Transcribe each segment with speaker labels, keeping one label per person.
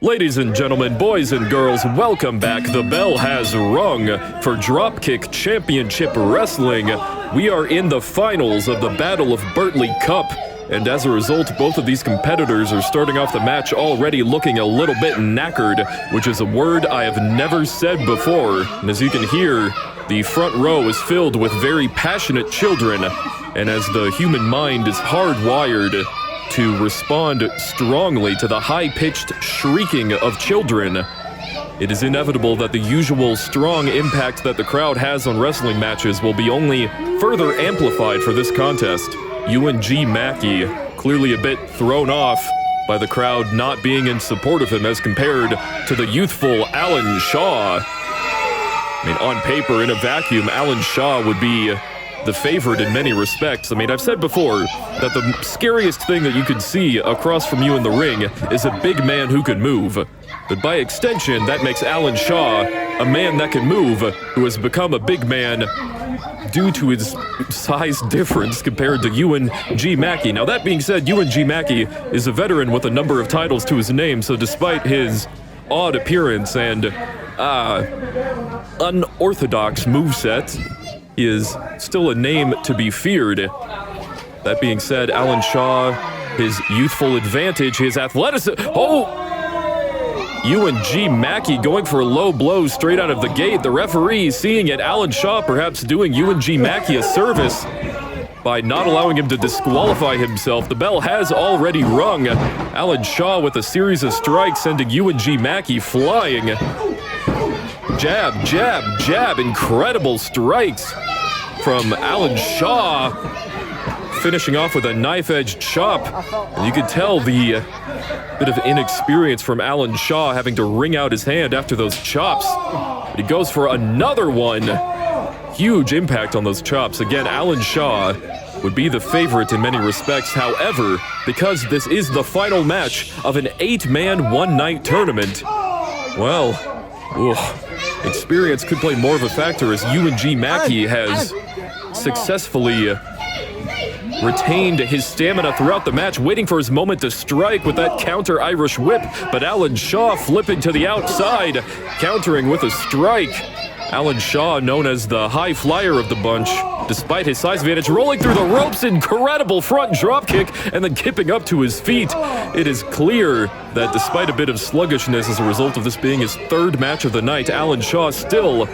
Speaker 1: Ladies and gentlemen, boys and girls, welcome back. The bell has rung for Dropkick Championship Wrestling. We are in the finals of the Battle of Bertley Cup, and as a result, both of these competitors are starting off the match already looking a little bit knackered, which is a word I have never said before. And as you can hear, the front row is filled with very passionate children, and as the human mind is hardwired to respond strongly to the high-pitched shrieking of children, it is inevitable that the usual strong impact that the crowd has on wrestling matches will be only further amplified for this contest. Euan Mackie, clearly a bit thrown off by the crowd not being in support of him as compared to the youthful Alan Shaw. I mean, on paper, in a vacuum, Alan Shaw would be the favorite in many respects. I mean, I've said before that the scariest thing that you could see across from you in the ring is a big man who can move. But by extension, that makes Alan Shaw a man that can move, who has become a big man due to his size difference compared to Euan Mackie. Now, that being said, Euan Mackie is a veteran with a number of titles to his name, so despite his odd appearance and unorthodox moveset, he is still a name to be feared. That being said, Alan Shaw, his youthful advantage, his athleticism. Oh! Euan Mackie going for a low blow straight out of the gate. The referee seeing it, Alan Shaw perhaps doing Euan Mackie a service by not allowing him to disqualify himself. The bell has already rung. Alan Shaw with a series of strikes sending Euan Mackie flying. Jab, jab, jab, incredible strikes from Alan Shaw, finishing off with a knife-edge chop. And you could tell the bit of inexperience from Alan Shaw having to wring out his hand after those chops. But he goes for another one. Huge impact on those chops. Again, Alan Shaw would be the favorite in many respects. However, because this is the final match of an 8-man, one-night tournament, well, experience could play more of a factor as Euan Mackie has successfully retained his stamina throughout the match, waiting for his moment to strike with that counter Irish whip, but Alan Shaw flipping to the outside, countering with a strike. Alan Shaw, known as the high flyer of the bunch, despite his size advantage, rolling through the ropes, incredible front dropkick, and then kipping up to his feet. It is clear that despite a bit of sluggishness as a result of this being his third match of the night, Alan Shaw still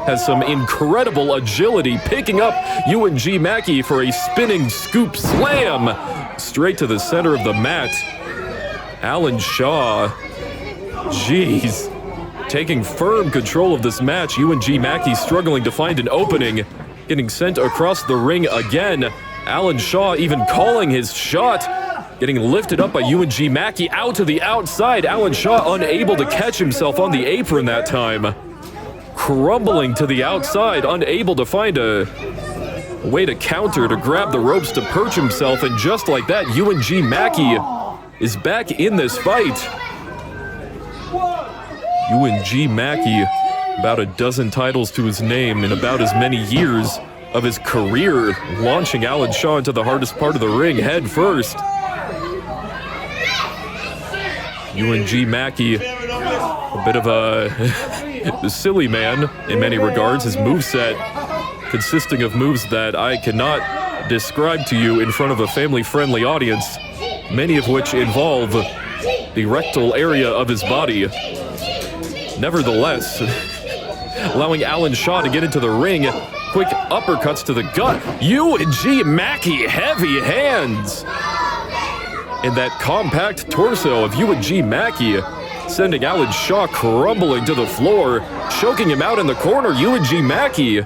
Speaker 1: has some incredible agility, picking up Euan Mackie for a spinning scoop slam straight to the center of the mat. Alan Shaw, jeez, taking firm control of this match. Euan Mackie struggling to find an opening, getting sent across the ring again. Alan Shaw even calling his shot, getting lifted up by Euan Mackie out to the outside. Alan Shaw unable to catch himself on the apron that time, crumbling to the outside, unable to find a way to counter, to grab the ropes, to perch himself, and just like that, Euan Mackie is back in this fight. Euan Mackie, about a dozen titles to his name in about as many years of his career, launching Alan Shaw into the hardest part of the ring head first. Euan Mackie, a bit of a silly man in many regards. His moveset consisting of moves that I cannot describe to you in front of a family-friendly audience, many of which involve the rectal area of his body. Nevertheless, allowing Alan Shaw to get into the ring, quick uppercuts to the gut. Euan Mackie, heavy hands. And that compact torso of Euan Mackie, sending Alan Shaw crumbling to the floor, choking him out in the corner. Euan Mackie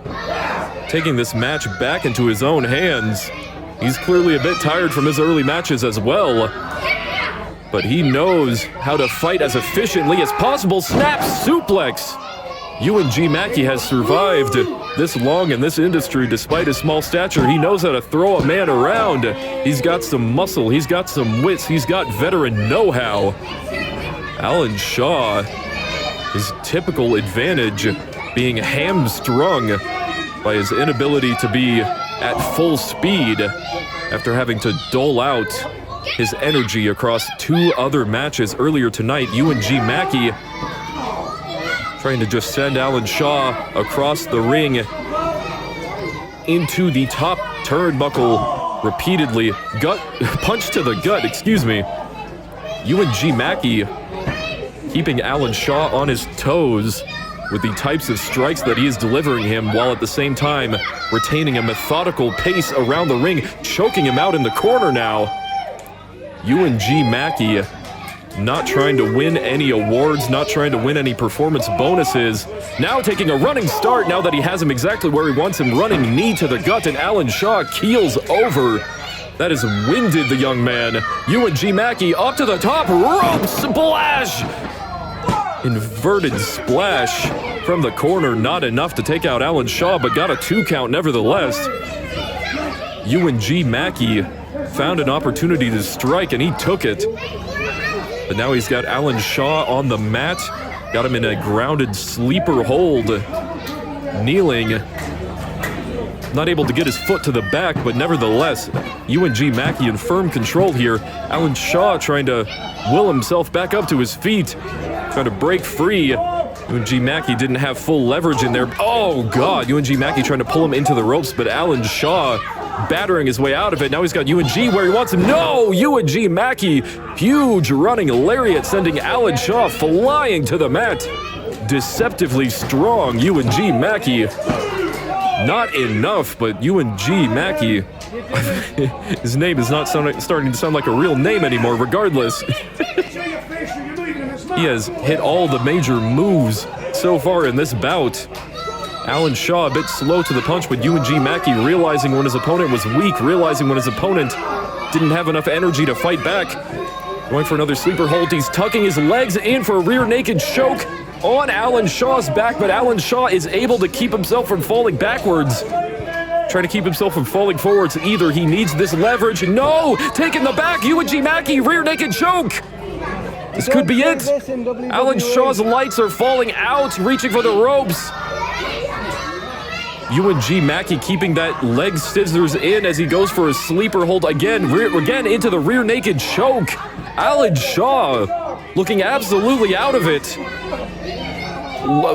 Speaker 1: taking this match back into his own hands. He's clearly a bit tired from his early matches as well, but he knows how to fight as efficiently as possible. Snap suplex! Euan Mackie has survived this long in this industry despite his small stature. He knows how to throw a man around. He's got some muscle, he's got some wits, he's got veteran know-how. Alan Shaw, his typical advantage being hamstrung by his inability to be at full speed after having to dole out his energy across 2 other matches earlier tonight. Euan Mackie trying to just send Alan Shaw across the ring into the top turnbuckle repeatedly. Punch to the gut, excuse me. Euan Mackie keeping Alan Shaw on his toes with the types of strikes that he is delivering him, while at the same time retaining a methodical pace around the ring, choking him out in the corner now. Euan Mackie not trying to win any awards, not trying to win any performance bonuses. Now taking a running start now that he has him exactly where he wants him, running knee to the gut, and Alan Shaw keels over. That has winded the young man. Euan Mackie up to the top rope splash! Inverted splash from the corner, not enough to take out Alan Shaw, but got a 2 count nevertheless. Euan Mackie found an opportunity to strike and he took it. But now he's got Alan Shaw on the mat, got him in a grounded sleeper hold, kneeling. Not able to get his foot to the back, but nevertheless, Euan Mackie in firm control here. Alan Shaw trying to will himself back up to his feet, trying to break free. Euan Mackie didn't have full leverage in there. Oh God, Euan Mackie trying to pull him into the ropes, but Alan Shaw battering his way out of it. Now he's got Euan where he wants him. No! Euan Mackie, huge running lariat, sending Alan Shaw flying to the mat. Deceptively strong Euan Mackie. Not enough, but Euan Mackie, his name is not starting to sound like a real name anymore, regardless. He has hit all the major moves so far in this bout. Alan Shaw a bit slow to the punch, but Euan Mackie realizing when his opponent was weak, realizing when his opponent didn't have enough energy to fight back. Going for another sleeper hold, he's tucking his legs in for a rear naked choke on Alan Shaw's back, but Alan Shaw is able to keep himself from falling backwards. Trying to keep himself from falling forwards. Either he needs this leverage. No! Taking the back, Euan Mackie, rear naked choke! This could be it. Alan Shaw's lights are falling out, reaching for the ropes. Euan Mackie keeping that leg scissors in as he goes for a sleeper hold again, again into the rear naked choke. Alan Shaw looking absolutely out of it.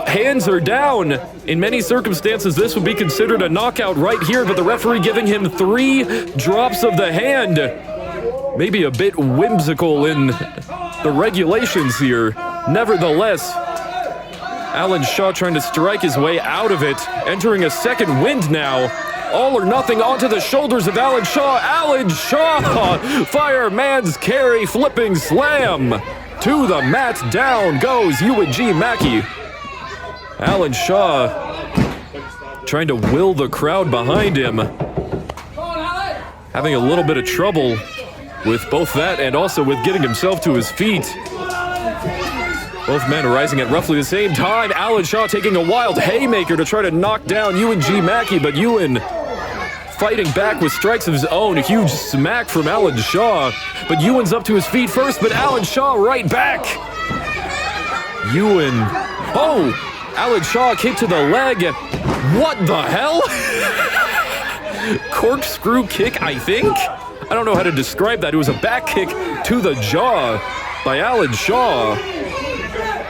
Speaker 1: Hands are down. In many circumstances, this would be considered a knockout right here, but the referee giving him 3 drops of the hand. Maybe a bit whimsical in the regulations here. Nevertheless, Alan Shaw trying to strike his way out of it, entering a second wind now. All or nothing onto the shoulders of Alan Shaw. Alan Shaw, fireman's carry, flipping slam. To the mat, down goes Euan Mackie. Alan Shaw trying to will the crowd behind him. Having a little bit of trouble with both that and also with getting himself to his feet. Both men rising at roughly the same time. Alan Shaw taking a wild haymaker to try to knock down Euan Mackie, but Euan fighting back with strikes of his own. A huge smack from Alan Shaw, but Euan's up to his feet first, but Alan Shaw right back. Euan, oh! Alan Shaw kick to the leg. What the hell? Corkscrew kick, I think? I don't know how to describe that. It was a back kick to the jaw by Alan Shaw.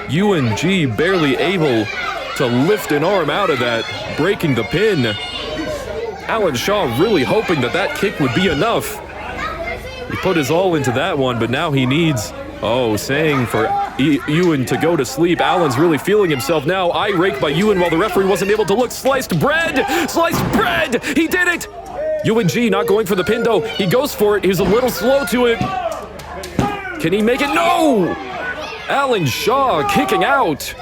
Speaker 1: Euan barely able to lift an arm out of that, breaking the pin. Alan Shaw really hoping that that kick would be enough. He put his all into that one, but now he needs, saying for Euan to go to sleep. Alan's really feeling himself now. Eye rake by Euan while the referee wasn't able to look. Sliced bread! Sliced bread! He did it! Euan not going for the pin though. He goes for it. He's a little slow to it. Can he make it? No! Alan Shaw kicking out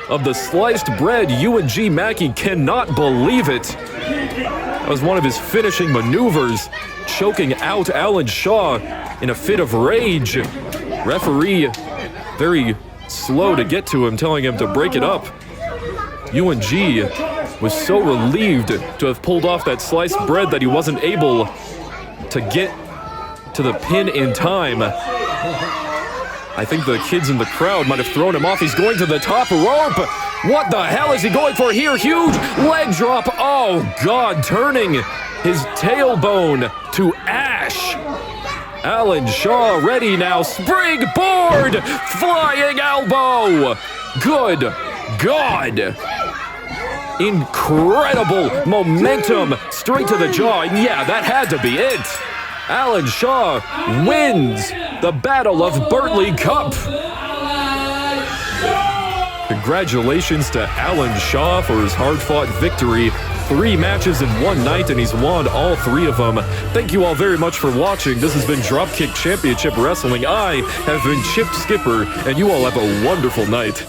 Speaker 1: of the sliced bread. Euan Mackie cannot believe it. That was one of his finishing maneuvers, choking out Alan Shaw in a fit of rage. Referee very slow to get to him, telling him to break it up. Euan was so relieved to have pulled off that sliced bread that he wasn't able to get to the pin in time. I think the kids in the crowd might have thrown him off. He's going to the top rope. What the hell is he going for here? Huge leg drop. Oh God, turning his tailbone to ash. Alan Shaw ready now. Springboard! Flying elbow! Good God! Incredible momentum straight to the jaw. And yeah, that had to be it. Alan Shaw wins the Battle of Bertley Cup. Congratulations to Alan Shaw for his hard-fought victory. 3 matches in one night, and he's won all 3 of them. Thank you all very much for watching. This has been Dropkick Championship Wrestling. I have been Chip Skipper, and you all have a wonderful night.